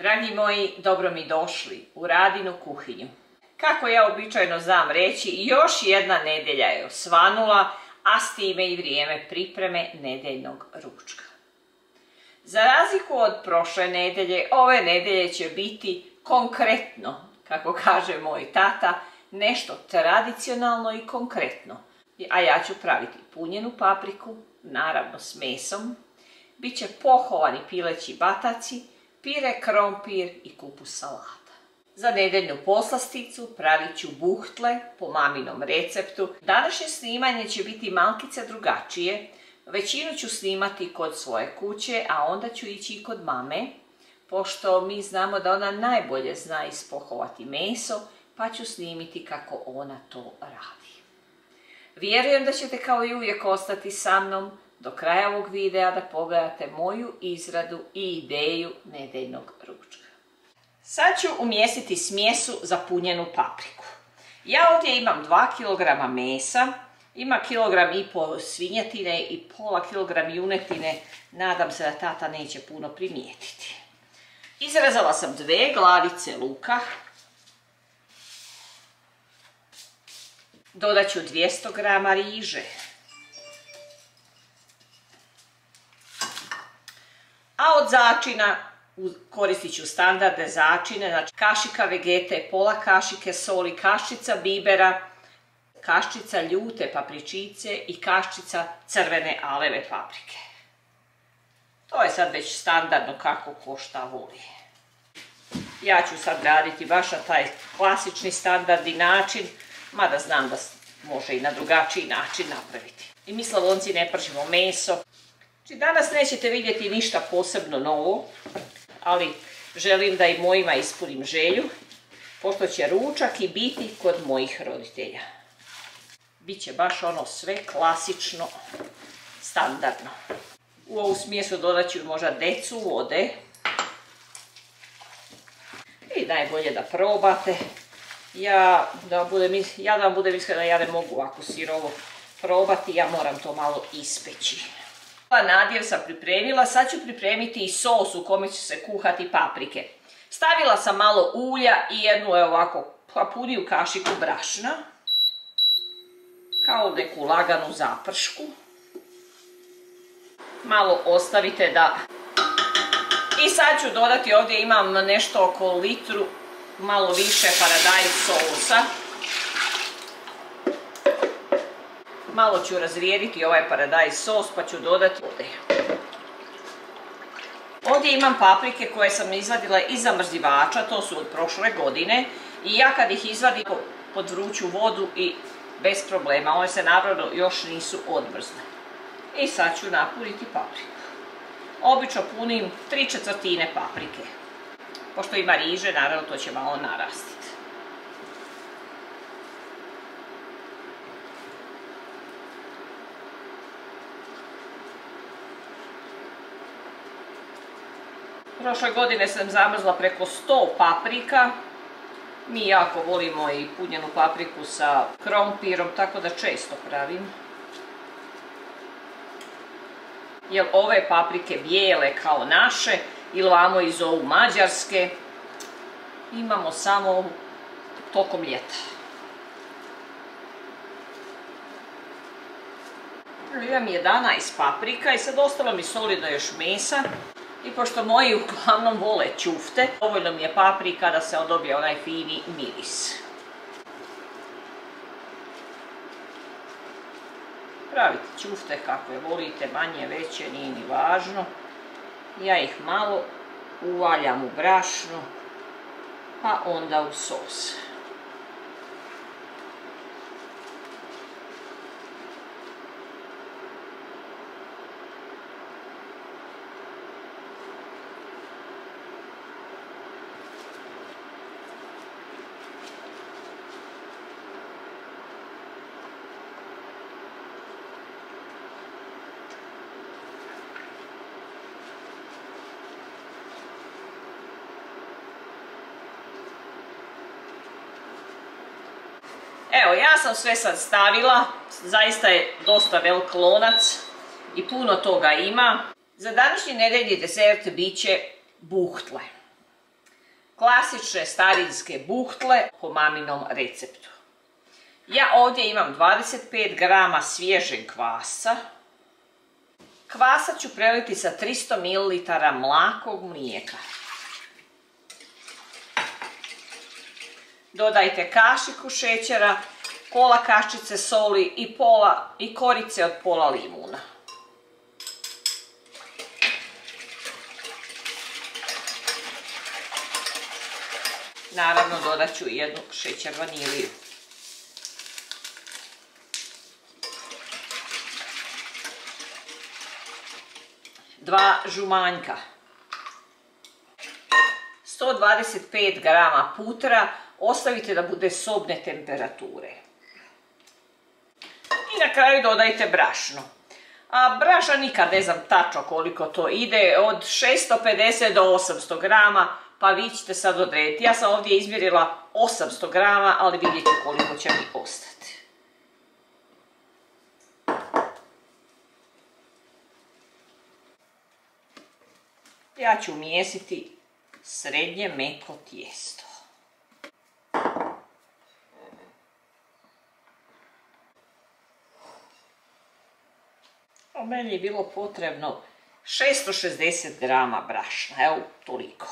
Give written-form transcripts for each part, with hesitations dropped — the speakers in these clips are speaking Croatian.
Dragi moji, dobro mi došli u Radinu kuhinju. Kako ja običajno znam reći, još jedna nedjelja je osvanula, a s time i vrijeme pripreme nedjeljnog ručka. Za razliku od prošle nedjelje, ove nedjelje će biti konkretno, kako kaže moj tata, nešto tradicionalno i konkretno. A ja ću praviti punjenu papriku, naravno s mesom, bit će pohovani pileći bataci, pire krompir i kupus salata. Za nedjeljnu poslasticu pravit ću buhtle po maminom receptu. Današnje snimanje će biti malkice drugačije. Većinu ću snimati kod svoje kuće, a onda ću ići i kod mame, pošto mi znamo da ona najbolje zna ispohovati meso, pa ću snimiti kako ona to radi. Vjerujem da ćete kao i uvijek ostati sa mnom do kraja ovog videa da pogledate moju izradu i ideju nedjeljnog ručka. Sad ću umjestiti smjesu za punjenu papriku. Ja ovdje imam 2 kg mesa, ima 1,5 kg svinjetine i pola kilogram junetine, nadam se da tata neće puno primijetiti. Izrezala sam 2 glavice luka, dodat ću 200 g riže, a od začina koristit ću standardne začine, znači kašika vegete, pola kašike soli, kaščica bibera, kaščica ljute papričice i kaščica crvene aleve paprike. To je sad već standardno kako ko šta voli. Ja ću sad raditi baš na taj klasični standardni način, mada znam da može i na drugačiji način napraviti. I mi Slavonci ne pržimo meso. Znači danas nećete vidjeti ništa posebno novo, ali želim da i mojima ispunim želju, pošto će ručak i biti kod mojih roditelja. Biće baš ono sve klasično, standardno. U ovu smjesu dodat ću možda decu vode. I najbolje da probate. Ja da vam budem iskrena, ja ne mogu ovako sirovo probati, ja moram to malo ispeći. Nadjev sam pripremila, sad ću pripremiti i sos u kome će se kuhati paprike. Stavila sam malo ulja i jednu ovako puniju kašiku brašna, kao neku laganu zapršku. Malo ostavite da... I sad ću dodati, ovdje imam nešto oko litru, malo više paradajz sousa. Malo ću razrijediti ovaj paradajz sos pa ću dodati ovdje. Ovdje imam paprike koje sam izvadila iz zamrzivača, to su od prošle godine. I ja kad ih izvadim pod vruću vodu i bez problema, one se naravno još nisu odmrzle. I sad ću napuniti papriku. Obično punim 3/4 paprike. Pošto ima riže, naravno to će malo narastiti. Prošle godine sam zamrzla preko 100 paprika. Mi jako volimo i punjenu papriku sa krompirom, tako da često pravim. Jer ove paprike bijele kao naše, ili vamo iz ovu mađarske, imamo samo tokom ljeta. Imam 11 paprika i sad ostalo mi solidno još mesa. I pošto moji uglavnom vole ćufte, dovoljno mi je paprika da se dobije onaj fini miris. Pravite ćufte kakve volite, manje, veće, nije ni važno. Ja ih malo uvaljam u brašno, pa onda u sos. Evo, ja sam sve sad stavila, zaista je dosta velik lonac i puno toga ima. Za današnji nedeljni desert bit će buhtle. klasične starinske buhtle po maminom receptu. Ja ovdje imam 25 grama svježeg kvasca. Kvasac ću preliti sa 300 ml mlakog mlijeka. Dodajte kašiku šećera, pola kaščice soli i korice od pola limuna. Naravno dodat ću jednu šećer vaniliju. Dva žumanjka. 125 grama putra, ostavite da bude sobne temperature. I na kraju dodajte brašno. A brašna nikad ne znam tačno koliko to ide, od 650 do 800 grama, pa vi ćete sad odrediti. Ja sam ovdje izmjerila 800 grama, ali vidjet ću koliko će mi ostati. Ja ću umjesiti srednje meko tijesto. Meni je bilo potrebno 660 grama brašna, evo toliko.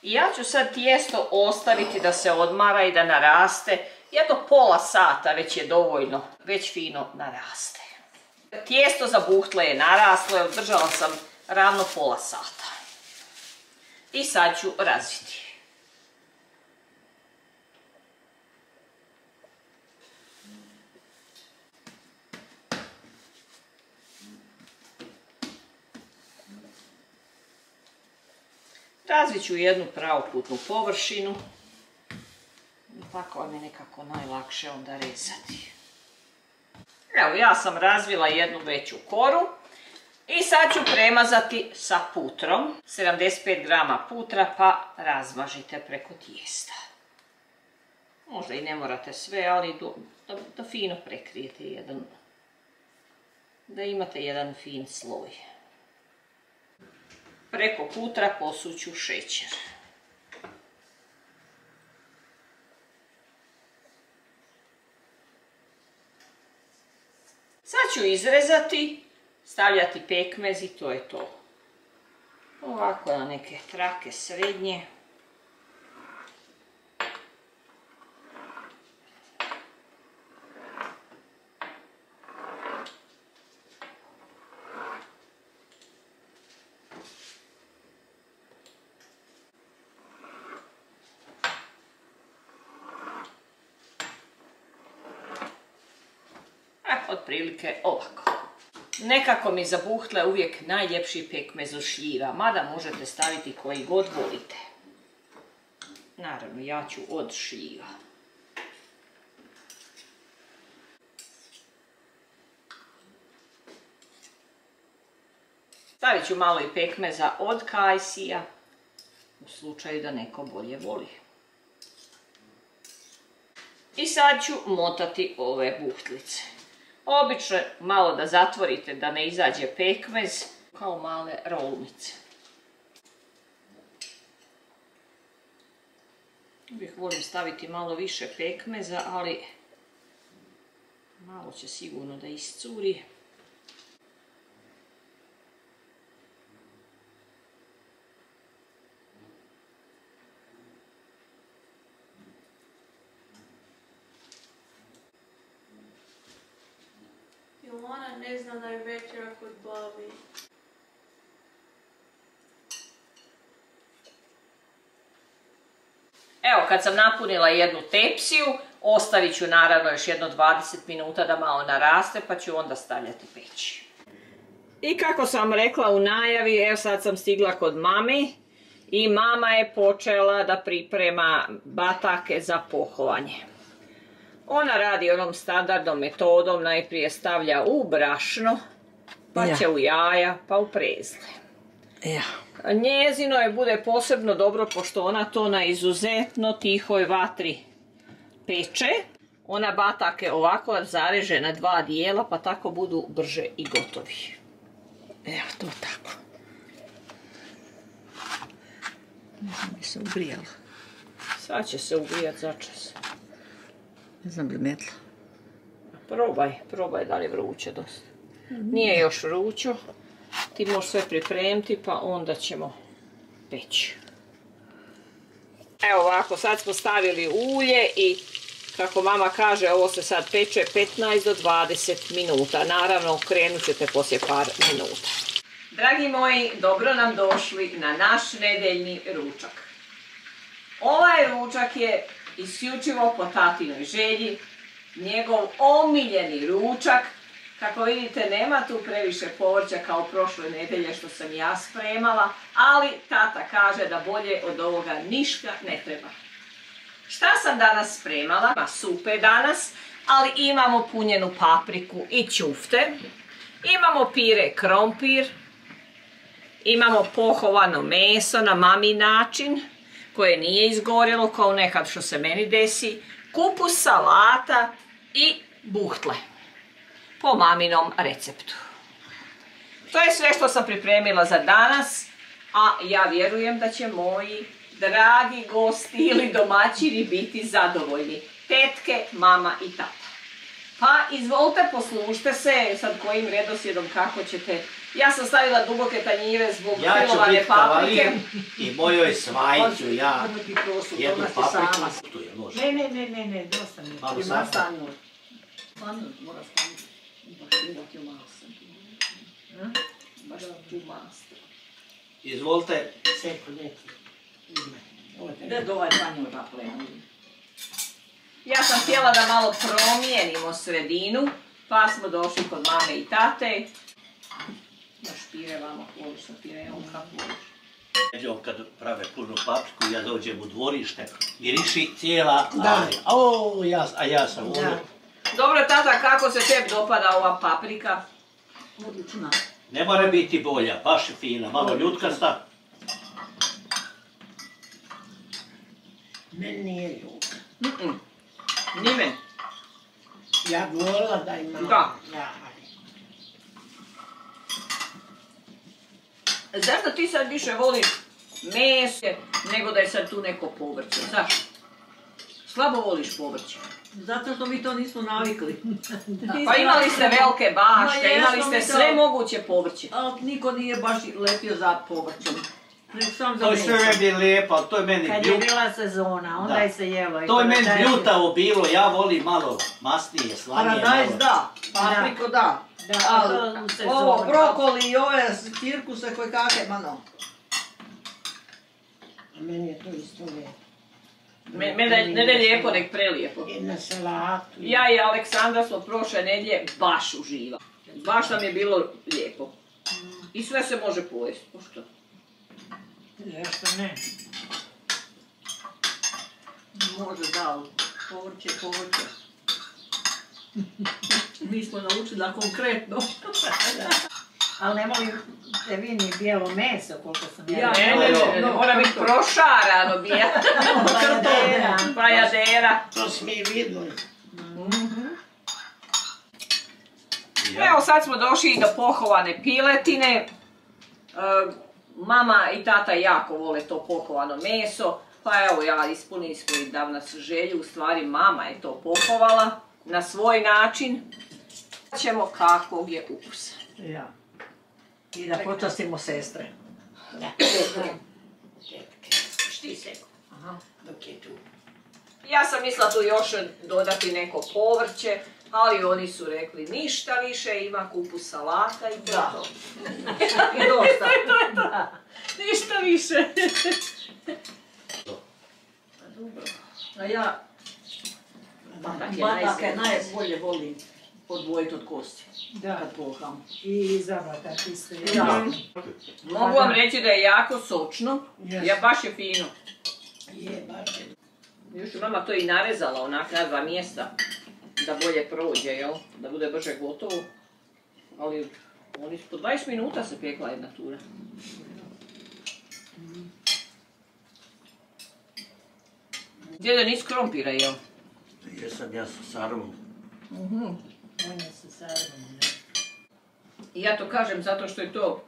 I ja ću sad tijesto ostaviti da se odmara i da naraste. Jedno pola sata već je dovoljno, već fino naraste. Tijesto za buhtle je naraslo, održala sam ravno pola sata. I sad ću razviti. Razvit ću jednu pravokutnu površinu. Tako vam je nekako najlakše onda rezati. Evo, ja sam razvila jednu veću koru. I sad ću premazati sa putrom. 75 grama putra, pa razmažite preko tijesta. Možda i ne morate sve, ali da fino prekrijete jedan. Da imate jedan fin sloj. Preko putra posuću šećer. Sad ću izrezati, stavljati pekmez i to je to. Ovako na neke trake srednje. Otprilike ovako. Nekako mi za buhtle uvijek najljepši pekmez od šljiva, mada možete staviti koji god volite. Naravno, ja ću od šljiva. Stavit ću malo i pekmeza od kajsija, u slučaju da neko bolje voli. I sad ću motati ove buhtlice. Obično malo da zatvorite da ne izađe pekmez, kao male rolnice. Uvijek volim staviti malo više pekmeza, ali malo će sigurno da iscuri. Ona ne zna da je večera kod babi. Evo, kad sam napunila jednu tepsiju, ostavit ću naravno još jedno 20 minuta da malo naraste, pa ću onda stavljati peći. I kako sam rekla u najavi, evo sad sam stigla kod mami i mama je počela da priprema batake za pohovanje. Ona radi onom standardnom metodom, najprije stavlja u brašno, pa će u jaja, pa u prezle. Njezino je bude posebno dobro, pošto ona to na izuzetno tihoj vatri peče. Ona batake ovako zareže na dva dijela, pa tako budu brže i gotovi. Evo to tako. Ne znam bi se ugrijala. Sad će se ugrijati začas. Ne znam bi metla. Probaj da li je vruće dosta. Nije još vrućo. Ti možeš sve pripremiti pa onda ćemo peći. Evo ovako, sad smo stavili ulje i kako mama kaže, ovo se sad peče 15 do 20 minuta. Naravno, krenut ćete poslije par minuta. Dragi moji, dobro nam došli na naš nedeljni ručak. Ovaj ručak je isključivo po tatinoj želji, njegov omiljeni ručak. Kako vidite, nema tu previše povrća kao prošle nedelje što sam ja spremala, ali tata kaže da bolje od ovoga ništa ne treba. Šta sam danas spremala? Ima supe danas, ali imamo punjenu papriku i ćufte. Imamo pire krompir. Imamo pohovano meso na mami način, koje nije izgorjelo kao nekad što se meni desi. Kupus salata i buhtle. Po maminom receptu. To je sve što sam pripremila za danas, a ja vjerujem da će moji dragi gosti ili domaćini biti zadovoljni. Tetke, mama i tata. Pa izvolite, poslušajte se sad kojim redoslijedom kako ćete. Ja sam stavila duboke tanjire zbog filovane paprike. Ja ću biti i mojoj svajću ja jednu papriku. Ne, dosta mi je. Malo safra. Stanul, mora stanut. Baš tu mast. Izvolite. Seko neki. Da dovaj panju paplenu. Ja sam htjela da malo promijenimo sredinu, pa smo došli kod mame i tate. Još pire vamo, voliš sa pireom, kako voliš? Neđom kad prave puno papriku, ja dođem u dvorište, miriši cijela, a ja sam ovdje. Dobro, tata, kako se tebi dopada ova paprika? Odlična. Ne mora biti bolja, baš je fina, malo ljutkasta. Meni nije ljuta. Ni meni. Ja bi volila da imam. Da. Ja. Zašto ti sad više voliš meso nego da je sad tu neko povrće? Zašto? Slabo voliš povrće. Zato što mi to nismo navikli. Pa imali ste velike bašte, imali ste sve moguće povrće. Ali niko nije baš letio za povrćom. To je sve meni lijepo, to je meni Kad je bila sezona, onda je se jelo. To je meni bljutavo bilo, ja volim malo masnije, slanije. Paradajz da, papriku da. Ovo brokoli i ove cirkuse koje kakve, mano. A meni je to isto lijepo. Ne da je lijepo, nek prelijepo. Jedna salatu. Ja i Aleksandra smo prošle nedjelje baš uživali. Baš nam je bilo lijepo. I sve se može pojesti, pošto? Zašto ne? Može da, povrće. Mi smo naučili da konkretno. Ali ne molite vi ni bijelo meso, koliko sam ja. Ne, mora biti prošarano bijelo. Bajadera. To smo i vidjeli. Evo sad smo došli do pohovane piletine. Mama i tata jako vole to pohovano meso. Pa evo ja ispunili smo i danas želju. U stvari mama je to pohovala na svoj način. Ćemo kakvog je ukusa. Ja. I da počastimo sestre. Šti se. Dok je tu. Ja sam mislila tu još dodati neko povrće, ali oni su rekli ništa više, ima kupus salata i to. I dosta. Ništa više. A ja batake najbolje volim odvojiti od kosti. Da. Kad poham. I zabatak isto. Da. Mogu vam reći da je jako sočno, baš je fino. Je, baš je. Još je mama to i narezala onak na 2 mjesta, da bolje prođe, jel? Da bude brže gotovo. Ali oni po 20 minuta se pekla jedna tura. Djede, nisi krompira, jel? Jesam ja sa sarmom. On je sa sarmom. I ja to kažem zato što je to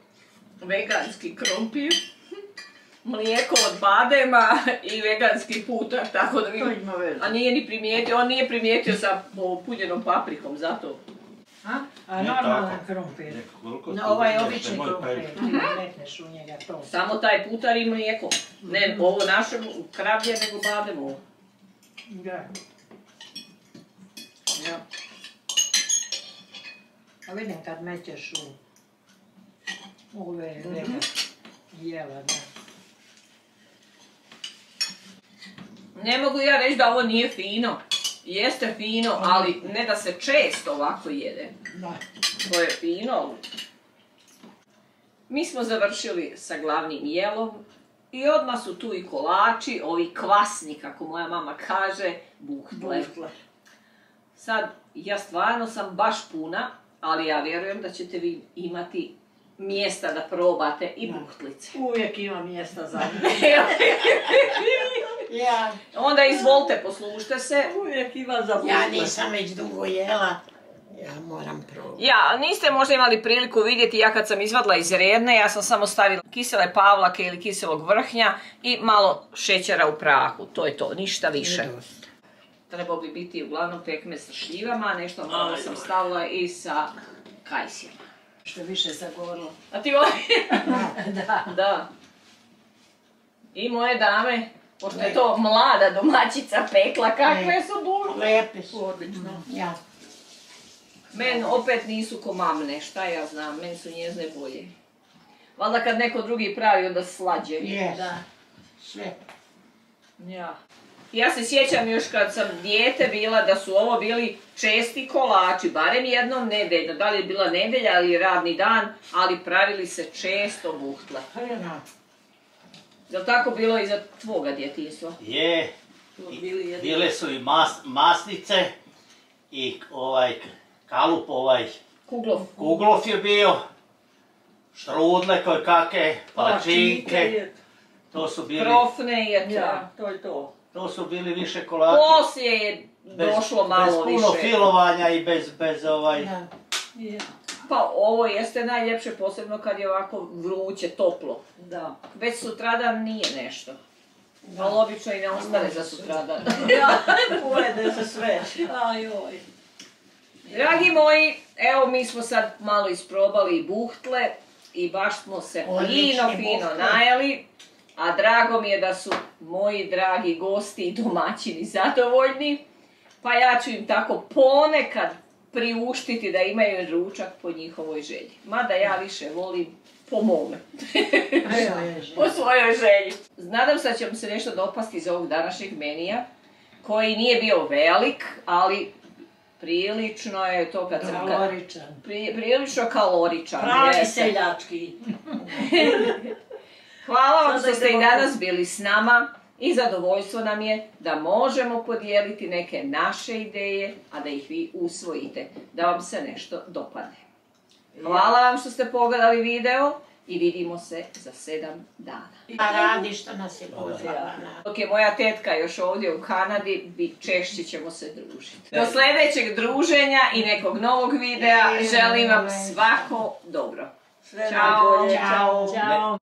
veganski krompir. mlijeko od badema i veganski putar, tako da To ima veze. A nije ni primijetio, on nije primijetio sa punjenom paprikom, zato. A normalan krompir. Ovaj obični krompir, ti metneš u njega to. Samo taj putar i mlijeko. Ne ovo naše kravlje, nego bademovo. Da. Ja. A vidim kad mećeš u ove jela, da. Ne mogu ja reći da ovo nije fino. Jeste fino, ali ne da se često ovako jede. Da. To je fino. Mi smo završili sa glavnim jelom i odmah su tu i kolači, ovi kvasni, kako moja mama kaže, buhtle. Sad, ja stvarno sam baš puna, ali ja vjerujem da ćete vi imati mjesta da probate i buhtlice. Uvijek ima mjesta za mene. Ja. Onda izvolite, poslužite se. Uvijek ima za Ja nisam već dugo jela, ja moram probati. Ja, niste možda imali priliku vidjeti, ja kad sam izvadila iz redne, ja sam samo stavila kisele pavlake ili kiselog vrhnja i malo šećera u prahu. To je to, ništa više. Trebao bi biti uglavnom pekmez sa šljivama, nešto malo sam stavila i sa kajsijama. Što više zagorilo. A ti voli? Da. I moje dame, pošto je to mlada domaćica pekla, kakve su duže. Lijepi su. Odlično. Ja. Men opet nisu ko mamne, šta ja znam, meni su njezne bolje. Valjda kad neko drugi pravi, onda slađe. Jes. Da. Sve. Ja. Ja se sjećam još kad sam dijete bila da su ovo bili česti kolači, barem jednom nedeljno. Da li je bila nedelja ili radni dan, ali pravili se često buhtle. Je li tako bilo i za tvoga djetinjstva? Je, bile su i masnice i kalup kuglov je bio, štrudle koje kake, palačinke, to su bili, Krofne je to. Ja, to je to. to su bili više kolači. Poslije je došlo malo bez puno više. filovanja i bez Ja. Pa ovo jeste najljepše, posebno kad je ovako vruće, toplo. Da. Već sutradan nije nešto. Ali obično i ne ostane za sutradan. Ujede se sve. Ajoj. Dragi moji, evo mi smo sad malo isprobali i buhtle i baš smo se fino buhtle. najeli. A drago mi je da su moji dragi gosti i domaćini zadovoljni. Pa ja ću im tako ponekad priuštiti da imaju ručak po njihovoj želji. Mada ja više volim po mome. Po svojoj želji. Nadam se da će vam se nešto dopasti iz ovog današnjeg menija, koji nije bio velik, ali prilično je to kad sam... Kaloričan. Prilično kaloričan. Pravi jeste. seljački. Hvala vam što ste i danas bili s nama i zadovoljstvo nam je da možemo podijeliti neke naše ideje, a da ih vi usvojite, da vam se nešto dopadne. Hvala vam što ste pogledali video i vidimo se za 7 dana. A radi što nas je pozvala. Dok je moja tetka još ovdje u Kanadi, češće ćemo se družiti. Do sljedećeg druženja i nekog novog videa želim vam svako dobro. Sve Ćao. najbolje. Ćao. Ćao.